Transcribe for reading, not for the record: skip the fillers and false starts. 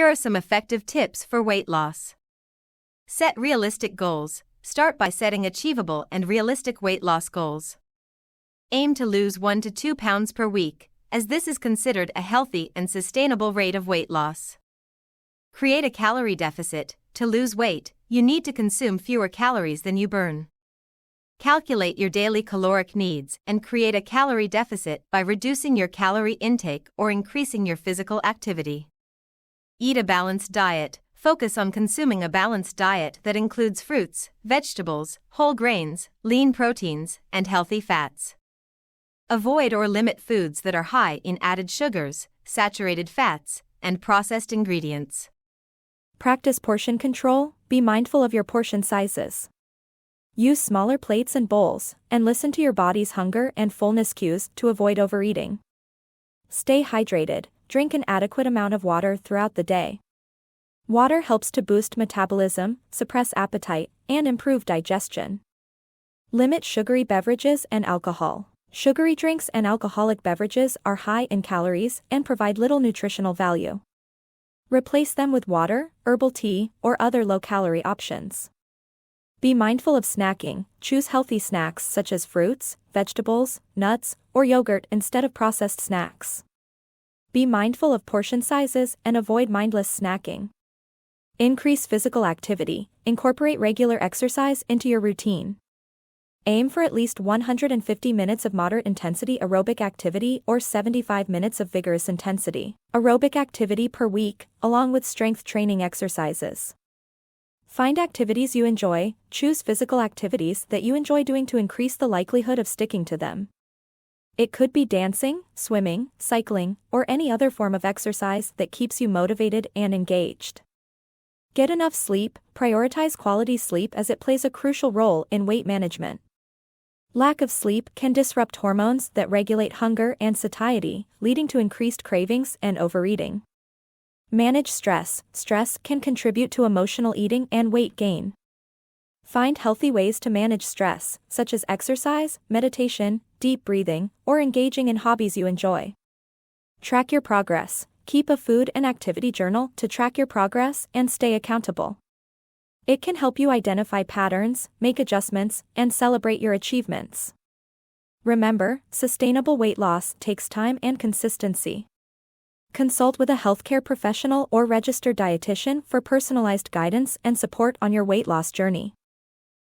Here are some effective tips for weight loss. Set realistic goals. Start by setting achievable and realistic weight loss goals. Aim to lose 1 to 2 pounds per week, as this is considered a healthy and sustainable rate of weight loss. Create a calorie deficit. To lose weight, you need to consume fewer calories than you burn. Calculate your daily caloric needs and create a calorie deficit by reducing your calorie intake or increasing your physical activity. Eat a balanced diet. Focus on consuming a balanced diet that includes fruits, vegetables, whole grains, lean proteins, and healthy fats. Avoid or limit foods that are high in added sugars, saturated fats, and processed ingredients. Practice portion control. Be mindful of your portion sizes. Use smaller plates and bowls, and listen to your body's hunger and fullness cues to avoid overeating. Stay hydrated. Drink an adequate amount of water throughout the day. Water helps to boost metabolism, suppress appetite, and improve digestion. Limit sugary beverages and alcohol. Sugary drinks and alcoholic beverages are high in calories and provide little nutritional value. Replace them with water, herbal tea, or other low-calorie options. Be mindful of snacking. Choose healthy snacks such as fruits, vegetables, nuts, or yogurt instead of processed snacks. Be mindful of portion sizes and avoid mindless snacking. Increase physical activity. Incorporate regular exercise into your routine. Aim for at least 150 minutes of moderate intensity aerobic activity or 75 minutes of vigorous intensity aerobic activity per week, along with strength training exercises. Find activities you enjoy. Choose physical activities that you enjoy doing to increase the likelihood of sticking to them. It could be dancing, swimming, cycling, or any other form of exercise that keeps you motivated and engaged. Get enough sleep. Prioritize quality sleep as it plays a crucial role in weight management. Lack of sleep can disrupt hormones that regulate hunger and satiety, leading to increased cravings and overeating. Manage stress. Stress can contribute to emotional eating and weight gain. Find healthy ways to manage stress, such as exercise, meditation, deep breathing, or engaging in hobbies you enjoy. Track your progress. Keep a food and activity journal to track your progress and stay accountable. It can help you identify patterns, make adjustments, and celebrate your achievements. Remember, sustainable weight loss takes time and consistency. Consult with a healthcare professional or registered dietitian for personalized guidance and support on your weight loss journey.